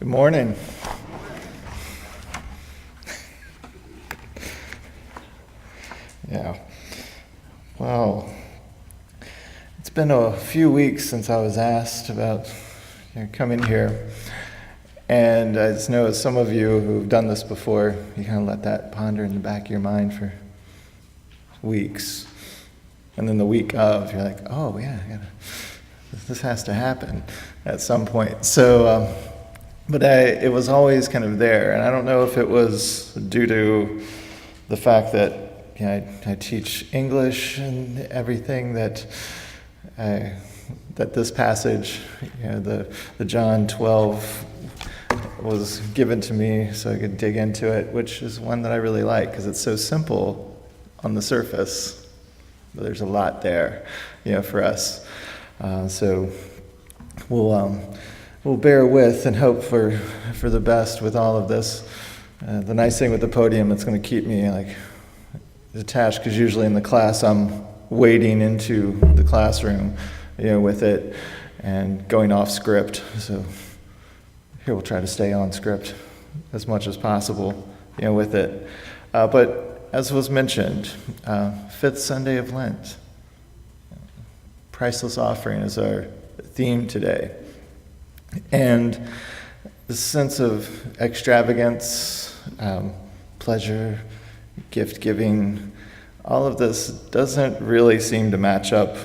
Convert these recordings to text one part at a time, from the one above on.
Good morning. Yeah. Well, it's been a few weeks since I was asked about coming here. And I just know some of you who've done this before, you kind of let that ponder in the back of your mind for weeks. And then the week of, you're like, oh, yeah, this has to happen at some point. But it was always kind of there. And I don't know if it was due to the fact that I teach English and everything that this passage, the John 12, was given to me so I could dig into it, which is one that I really like because it's so simple on the surface, but there's a lot there, for us. So we'll bear with and hope for the best with all of this. The nice thing with the podium, it's going to keep me attached, because usually in the class I'm wading into the classroom, with it and going off script. So here we'll try to stay on script as much as possible, with it. But as was mentioned, fifth Sunday of Lent, Priceless Offering is our theme today. And the sense of extravagance, pleasure, gift giving, all of this doesn't really seem to match up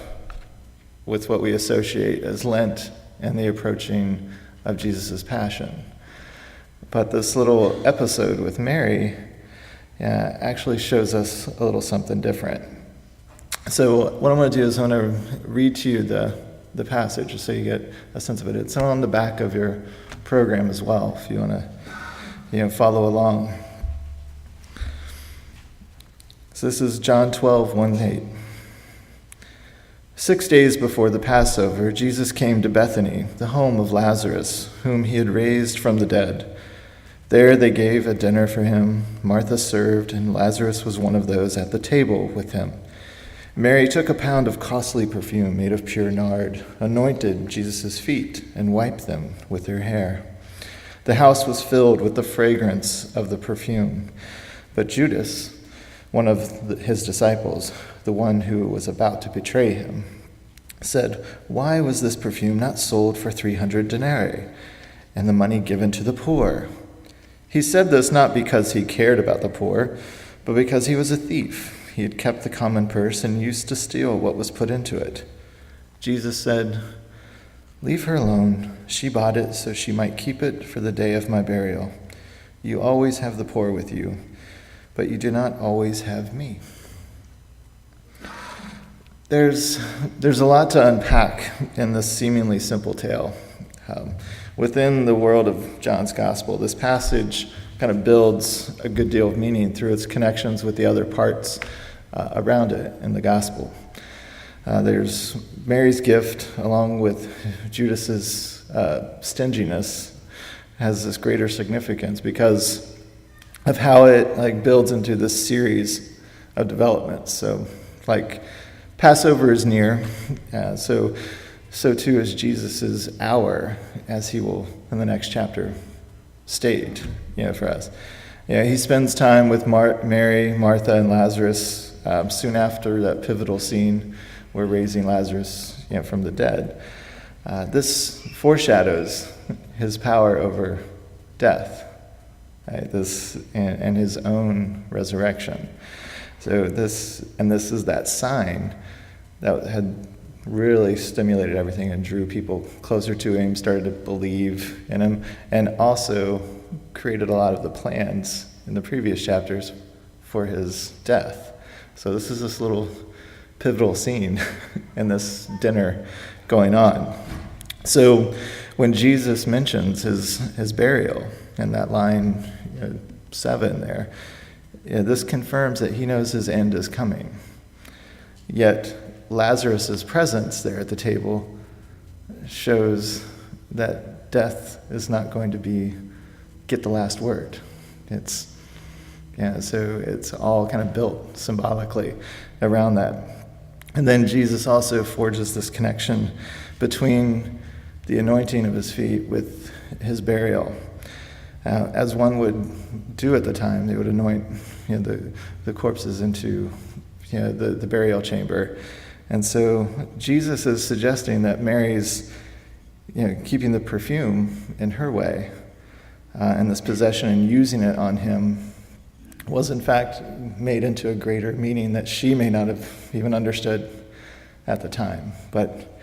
with what we associate as Lent and the approaching of Jesus' passion. But this little episode with Mary actually shows us a little something different. So what I'm going to do is I'm going to read to you the passage so you get a sense of it. It's on the back of your program as well if you want to follow along. So this is John 12, 1-8. 6 days before the Passover, Jesus came to Bethany, the home of Lazarus, whom he had raised from the dead. There they gave a dinner for him. Martha served, and Lazarus was one of those at the table with him. Mary took a pound of costly perfume made of pure nard, anointed Jesus' feet, and wiped them with her hair. The house was filled with the fragrance of the perfume. But Judas, one of his disciples, the one who was about to betray him, said, "Why was this perfume not sold for 300 denarii, and the money given to the poor?" He said this not because he cared about the poor, but because he was a thief. He had kept the common purse and used to steal what was put into it. Jesus said, "Leave her alone. She bought it so she might keep it for the day of my burial. You always have the poor with you, but you do not always have me." There's a lot to unpack in this seemingly simple tale. Within the world of John's gospel, this passage kind of builds a good deal of meaning through its connections with the other parts around it in the gospel. There's Mary's gift, along with Judas's stinginess, has this greater significance because of how it builds into this series of developments. So, Passover is near, so too is Jesus' hour, as he will in the next chapter state, for us. He spends time with Mary, Martha, and Lazarus soon after that pivotal scene where raising Lazarus, from the dead. This foreshadows his power over death. Right, and his own resurrection. So this is that sign that had really stimulated everything and drew people closer to him, started to believe in him, and also created a lot of the plans in the previous chapters for his death. So this is this little pivotal scene in this dinner going on. So when Jesus mentions his burial in that line 7 there, this confirms that he knows his end is coming. Yet Lazarus' presence there at the table shows that death is not going to get the last word. So it's all kind of built symbolically around that. And then Jesus also forges this connection between the anointing of his feet with his burial. As one would do at the time, they would anoint the corpses into the burial chamber. And so Jesus is suggesting that Mary's keeping the perfume in her way, and this possession and using it on him was in fact made into a greater meaning that she may not have even understood at the time. But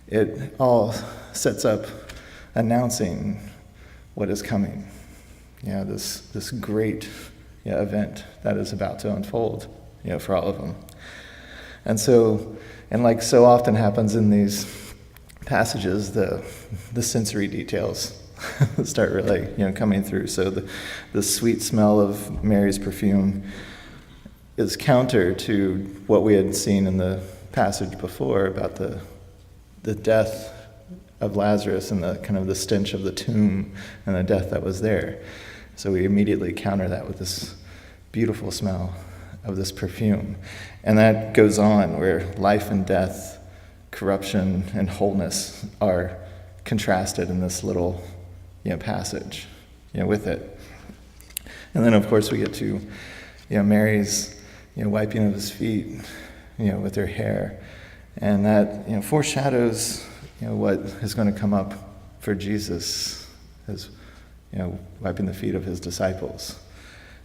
it all sets up announcing what is coming. This great event that is about to unfold, for all of them. And so, like so often happens in these passages, the sensory details start really coming through. So the sweet smell of Mary's perfume is counter to what we had seen in the passage before about the death of Lazarus and the kind of the stench of the tomb and the death that was there. So we immediately counter that with this beautiful smell of this perfume. And that goes on where life and death, corruption and wholeness are contrasted in this little passage with it. And then of course we get to Mary's wiping of his feet with her hair, and that foreshadows what is going to come up for Jesus as wiping the feet of his disciples.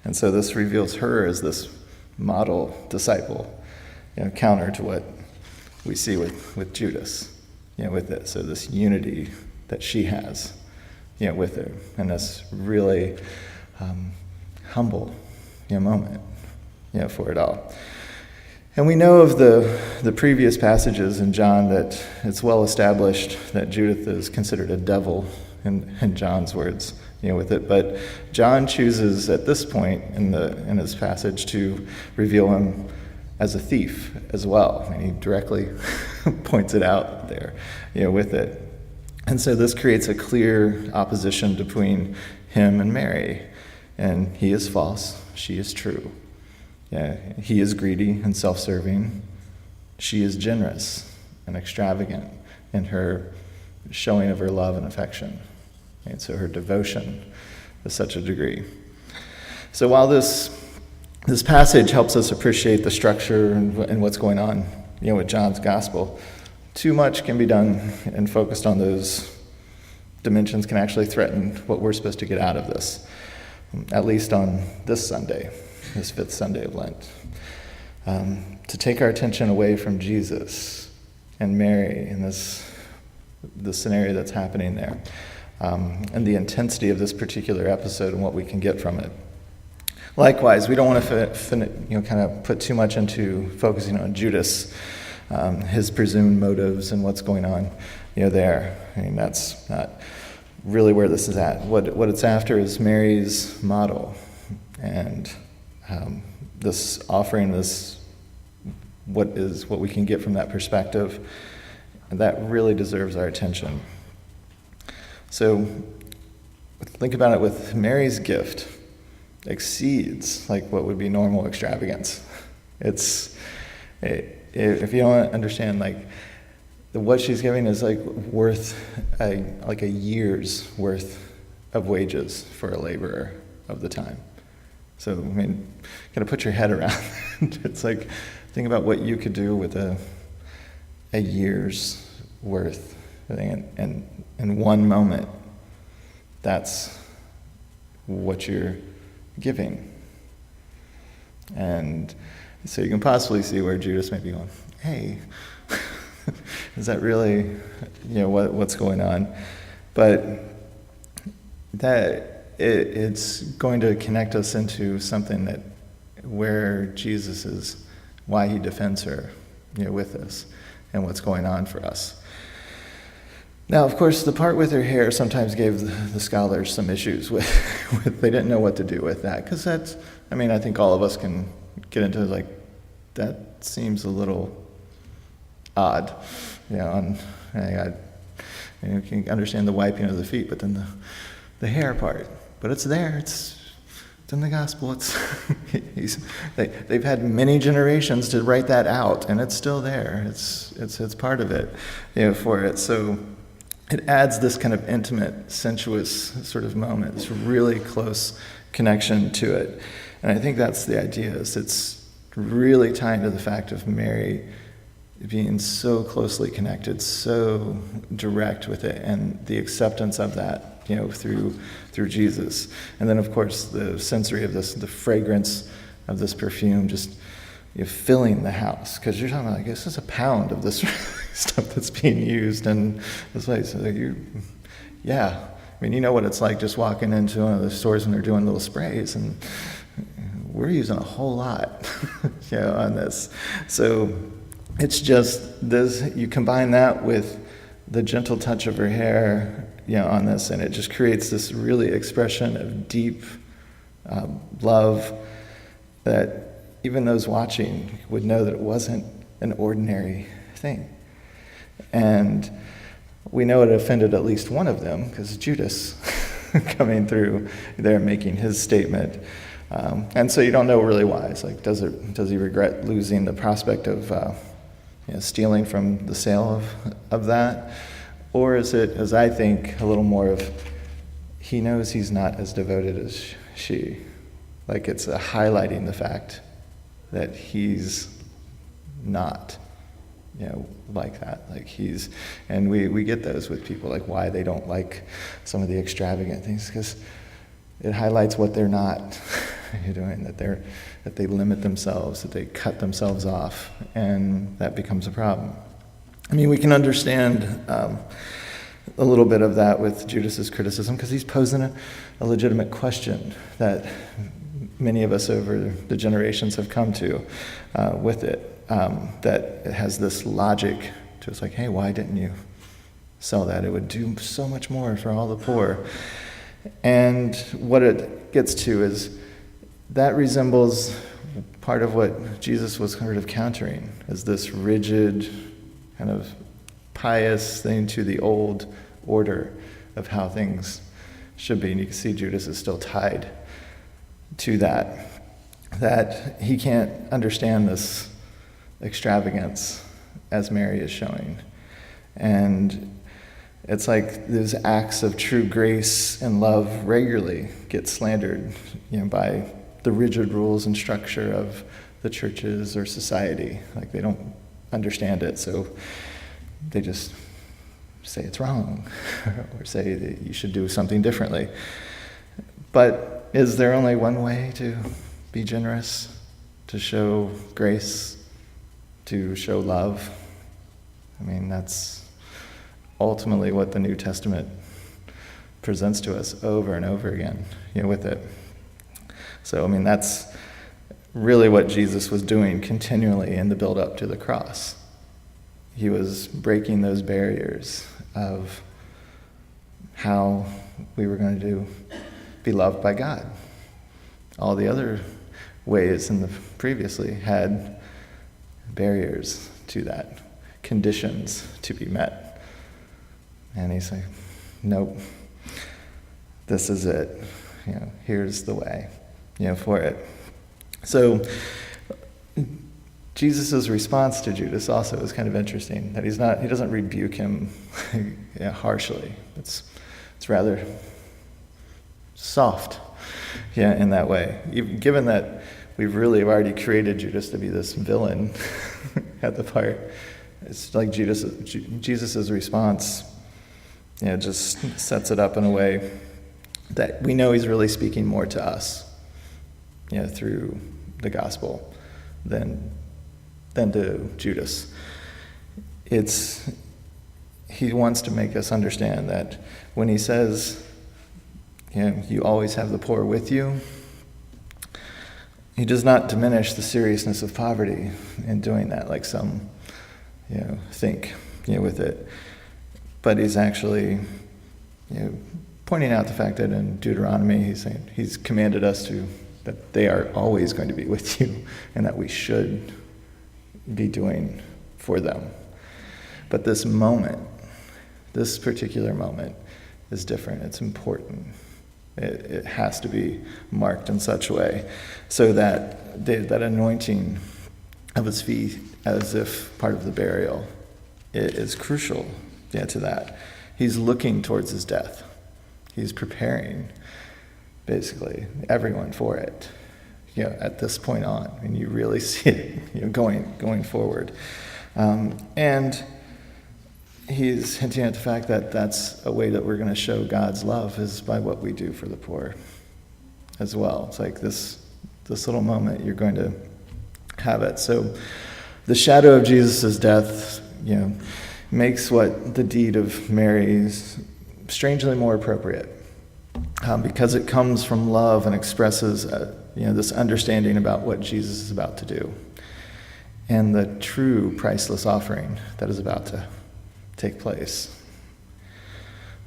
And so this reveals her as this model disciple, counter to what we see with Judas, with it. So this unity that she has, with her, and this really humble, moment, for it all. And we know of the previous passages in John that it's well established that Judith is considered a devil in John's words, with it. But John chooses at this point in his passage to reveal him as a thief as well, and he directly points it out there, with it. And so this creates a clear opposition between him and Mary, and he is false, she is true. He is greedy and self-serving. She is generous and extravagant in her showing of her love and affection. And so her devotion is such a degree. So while this passage helps us appreciate the structure and what's going on, with John's gospel, too much can be done and focused on those dimensions can actually threaten what we're supposed to get out of this, at least on this Sunday, this fifth Sunday of Lent. To take our attention away from Jesus and Mary and the scenario that's happening there, and the intensity of this particular episode and what we can get from it. Likewise, we don't want to kind of put too much into focusing on Judas, his presumed motives and what's going on, there. I mean, that's not really where this is at. What it's after is Mary's model, and this offering, what we can get from that perspective, and that really deserves our attention. So think about it, with Mary's gift exceeds like what would be normal extravagance. If you don't understand, like what she's giving is like worth a year's worth of wages for a laborer of the time. So I mean, kind of put your head around it. It's like, think about what you could do with a year's worth, and in one moment, that's what you're giving. And so you can possibly see where Judas may be going, hey, is that really what's going on? But that it's going to connect us into something that where Jesus is, why he defends her with us and what's going on for us. Now, of course, the part with her hair sometimes gave the scholars some issues with they didn't know what to do with that, because that's, I think all of us can get into like, that seems a little odd, you can understand the wiping of the feet, but then the hair part, but it's there, it's in the gospel, they've had many generations to write that out, and it's still there, it's part of it, for it. So it adds this kind of intimate, sensuous sort of moment, this really close connection to it. And I think that's the idea, is it's really tying to the fact of Mary being so closely connected, so direct with it, and the acceptance of that, through Jesus. And then, of course, the sensory of this, the fragrance of this perfume, just filling the house, because you're talking about, this is a pound of this stuff that's being used in this place. So you know what it's like just walking into one of the stores when they're doing little sprays, and we're using a whole lot, on this. So it's just this. You combine that with the gentle touch of her hair, on this, and it just creates this really expression of deep love that even those watching would know that it wasn't an ordinary thing. And we know it offended at least one of them, because Judas coming through there making his statement. And so you don't know really why. It's like, does he regret losing the prospect of stealing from the sale of that? Or is it, as I think, a little more of, he knows he's not as devoted as she. Like, it's highlighting the fact that he's not, like that. Like, and we get those with people, like why they don't like some of the extravagant things, because it highlights what they're not doing, that they limit themselves, that they cut themselves off, and that becomes a problem. I mean, we can understand a little bit of that with Judas's criticism, because he's posing a legitimate question that many of us over the generations have come to with it, that it has this logic to it's like, hey, why didn't you sell that? It would do so much more for all the poor. And what it gets to is that resembles part of what Jesus was sort of countering, is this rigid, kind of pious thing to the old order of how things should be. And you can see Judas is still tied to that he can't understand this extravagance as Mary is showing. And it's like those acts of true grace and love regularly get slandered, by the rigid rules and structure of the churches or society. Like, they don't understand it, so they just say it's wrong or say that you should do something differently. But is there only one way to be generous, to show grace, to show love? I mean, that's ultimately what the New Testament presents to us over and over again, with it. So, I mean, that's really what Jesus was doing continually in the build-up to the cross. He was breaking those barriers of how we were going to be loved by God. All the other ways previously had barriers to that, conditions to be met. And he's like, nope, this is it. Here's the way, for it. So Jesus' response to Judas also is kind of interesting, that he doesn't rebuke him harshly. It's rather soft, in that way. Given that we've really already created Judas to be this villain at the part, it's like Jesus' response, just sets it up in a way that we know he's really speaking more to us, through the gospel than to Judas. He wants to make us understand that when he says, you always have the poor with you, he does not diminish the seriousness of poverty in doing that, like some, think, with it. But he's actually, pointing out the fact that in Deuteronomy, he's saying he's commanded us that they are always going to be with you, and that we should be doing for them. But this particular moment, is different. It's important. It has to be marked in such a way so that that anointing of his feet, as if part of the burial, is crucial to that. He's looking towards his death. He's preparing, basically, everyone for it. At this point on, and you really see it, going forward. And he's hinting at the fact that that's a way that we're going to show God's love is by what we do for the poor as well. It's like this little moment, you're going to have it. So the shadow of Jesus' death, makes what the deed of Mary is strangely more appropriate, because it comes from love and expresses this understanding about what Jesus is about to do and the true priceless offering that is about to take place.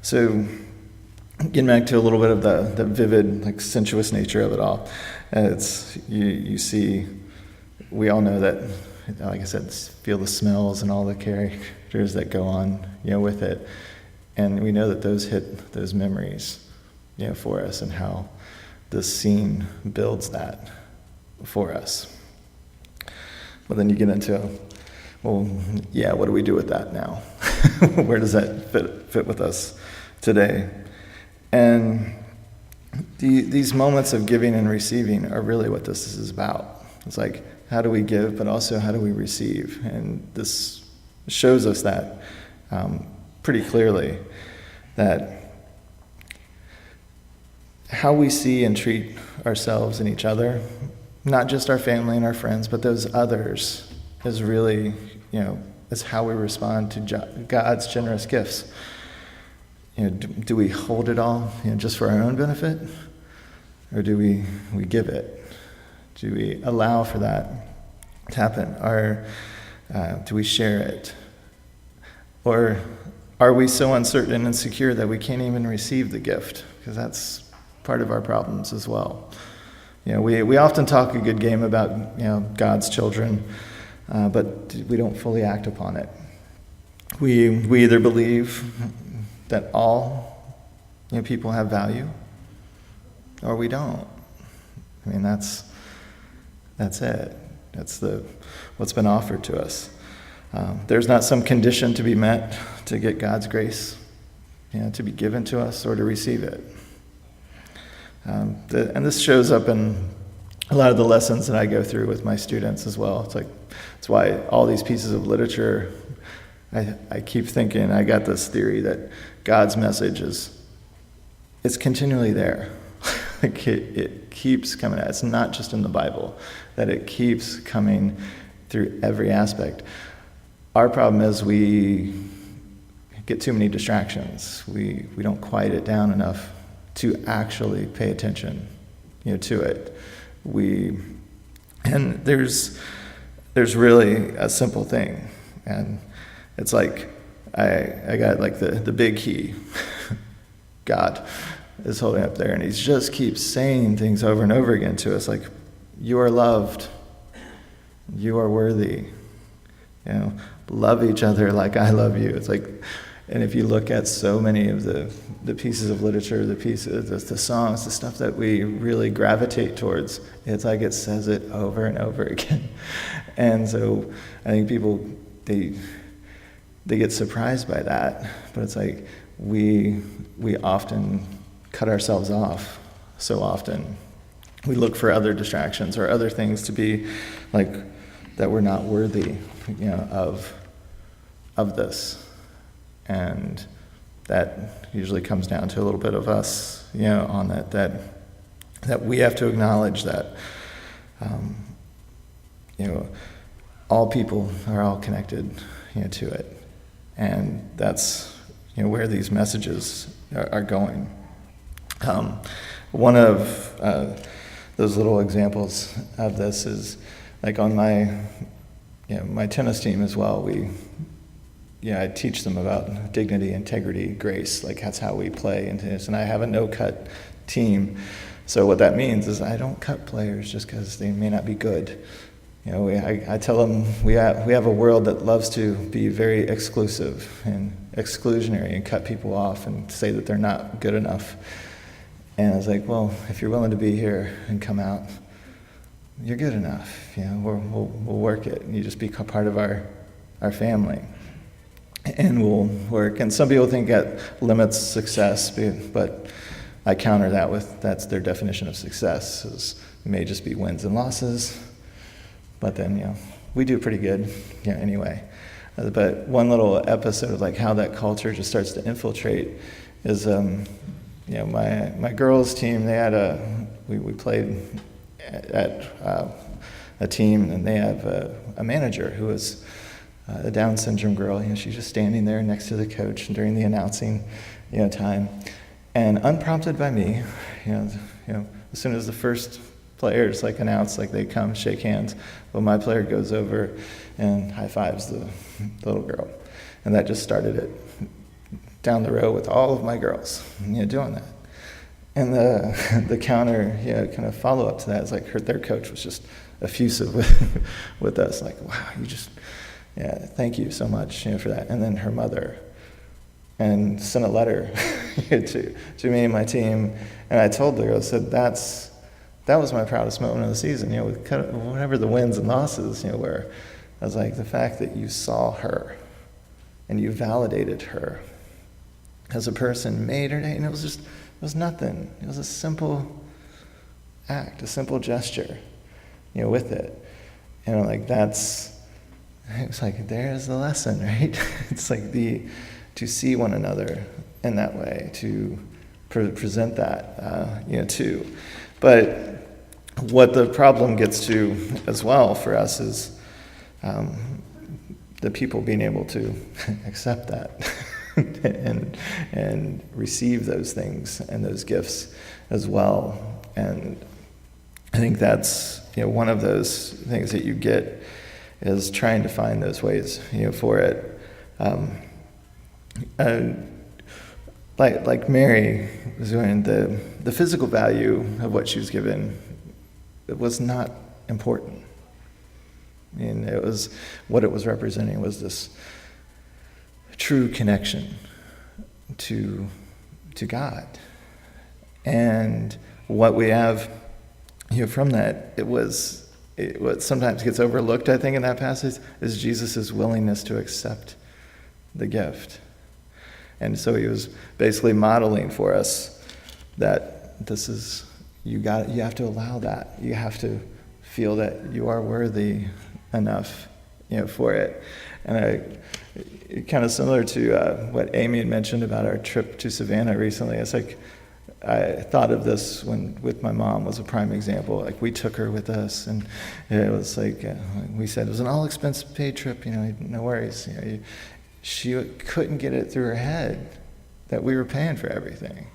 So getting back to a little bit of the vivid, sensuous nature of it all, it's you see, we all know that, like I said, feel the smells and all the characters that go on, with it, and we know that those hit those memories, for us, and how this scene builds that for us. But then you get into, what do we do with that now? Where does that fit with us today? And these moments of giving and receiving are really what this is about. It's like, how do we give, but also how do we receive? And this shows us that pretty clearly, that how we see and treat ourselves and each other, not just our family and our friends, but those others, is really, is how we respond to God's generous gifts. Do we hold it all, just for our own benefit? Or do we give it? Do we allow for that to happen? Or do we share it? Or are we so uncertain and insecure that we can't even receive the gift? Because that's part of our problems as well. We often talk a good game about, God's children, but we don't fully act upon it. We either believe that all people have value, or we don't. That's it. That's what's been offered to us. There's not some condition to be met to get God's grace, to be given to us or to receive it. And this shows up in a lot of the lessons that I go through with my students as well. It's why all these pieces of literature, I keep thinking, I got this theory that God's message it's continually there. It keeps coming out. It's not just in the Bible, that it keeps coming through every aspect. Our problem is we get too many distractions. We don't quiet it down enough to actually pay attention, to it. And there's really a simple thing, and it's like I got the big key. God is holding up there, and he just keeps saying things over and over again to us, like, you are loved, you are worthy, love each other like I love you. It's like, and if you look at so many of the pieces of literature, the songs, the stuff that we really gravitate towards, it's like it says it over and over again. And so I think people, they get surprised by that, but it's like we often cut ourselves off so often. We look for other distractions or other things to be like that we're not worthy, of this. And that usually comes down to a little bit of us, on that we have to acknowledge that, all people are all connected, to it. And that's, where these messages are going. One of those little examples of this is like on my tennis team as well. I teach them about dignity, integrity, grace. Like that's how we play in tennis. And I have a no-cut team. So what that means is I don't cut players just because they may not be good. I tell them we have a world that loves to be very exclusive and exclusionary and cut people off and say that they're not good enough. And I was like, well, if you're willing to be here and come out, you're good enough. We'll work it. And you just become part of our family. and will work. And some people think that limits success, but I counter that with that's their definition of success. It may just be wins and losses, but then we do pretty good anyway. But one little episode of like how that culture just starts to infiltrate is my girls' team. They had we played at a team, and they have a manager who was a Down syndrome girl. She's just standing there next to the coach during the announcing time, and unprompted by me, as soon as the first players announce, they come shake hands, well, my player goes over and high fives the little girl, and that just started it down the row with all of my girls doing that. And the counter kind of follow up to that is their coach was just effusive with us, wow, you just thank you so much for that. And then her mother and sent a letter to me and my team, and I told her, I said that was my proudest moment of the season, with whatever the wins and losses were. I was like, the fact that you saw her and you validated her as a person made her day, and it was nothing. It was a simple act, a simple gesture, with it. That's, it was there's the lesson, right? It's to see one another in that way, to present that, too. But what the problem gets to as well for us is the people being able to accept that and receive those things and those gifts as well. And I think that's one of those things that you get is trying to find those ways for it. Like Mary was doing, the physical value of what she was given, it was not important. It was what it was representing was this true connection to God. And what we have from that, what sometimes gets overlooked, I think, in that passage is Jesus' willingness to accept the gift. And so he was basically modeling for us that this is, you have to allow that. You have to feel that you are worthy enough, for it. And kind of similar to what Amy had mentioned about our trip to Savannah recently. It's I thought of this with my mom was a prime example. We took her with us, and it was we said it was an all expense paid trip. No worries. She couldn't get it through her head that we were paying for everything.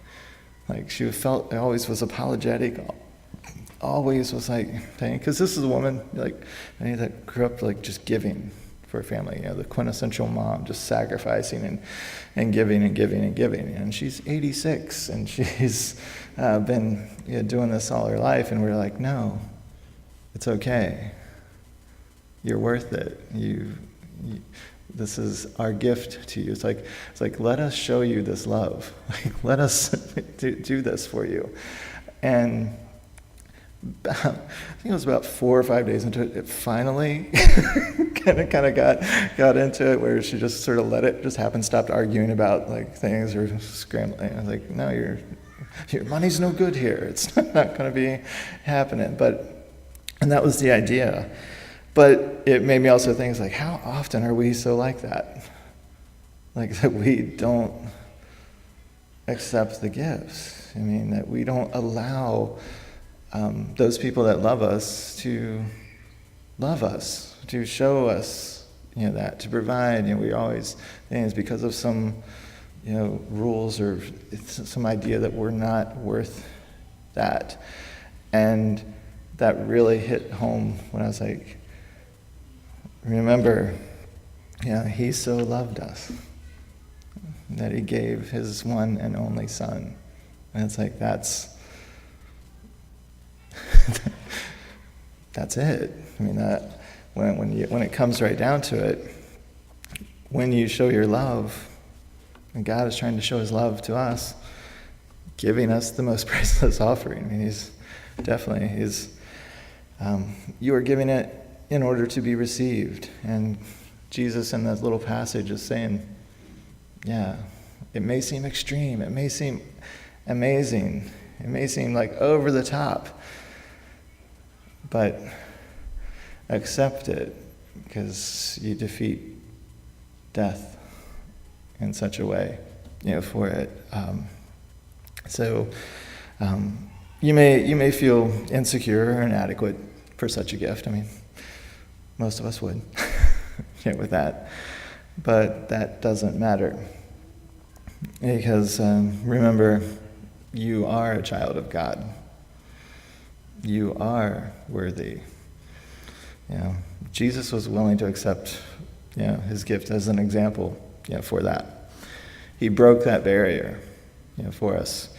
She always was apologetic, always was paying, because this is a woman that grew up just giving for a family, the quintessential mom, just sacrificing and giving and giving and giving. And she's 86, and she's been doing this all her life, and we're no, it's okay. You're worth it. This is our gift to you. It's like let us show you this love. Let us do this for you. And I think it was about 4 or 5 days into it finally kind of got into it, where she just sort of let it just happen, stopped arguing about things or scrambling. I was no, your money's no good here. It's not going to be happening. And that was the idea. But it made me also think, how often are we so like that? That we don't accept the gifts. That we don't allow those people that love us, to show us, that, to provide. We always think it's because of some, rules or some idea that we're not worth that. And that really hit home when I was remember, he so loved us that he gave his one and only son. And it's that's it. That when it comes right down to it, when you show your love, and God is trying to show his love to us, giving us the most priceless offering. He's you are giving it in order to be received. And Jesus in that little passage is saying, Yeah, it may seem extreme. It may seem amazing. It may seem like over the top. But accept it, because you defeat death in such a way, for it. So you may feel insecure or inadequate for such a gift. I mean, most of us would, with that. But that doesn't matter, because remember, you are a child of God. You are worthy. Jesus was willing to accept, his gift as an example, for that. He broke that barrier, for us.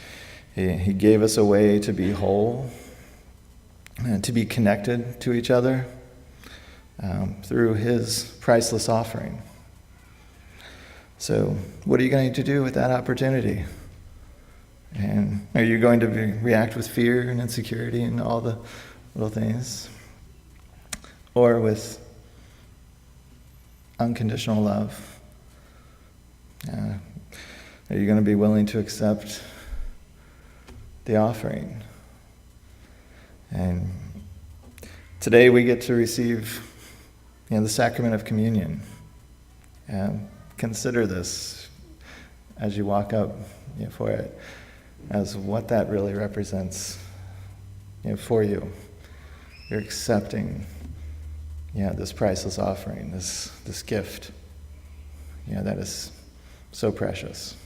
He gave us a way to be whole and to be connected to each other through his priceless offering. So, what are you going to do with that opportunity? And are you going to react with fear and insecurity and all the little things? Or with unconditional love? Are you going to be willing to accept the offering? And today we get to receive, the sacrament of communion. Consider this as you walk up for it, as what that really represents for you. You're accepting this priceless offering, this gift that is so precious.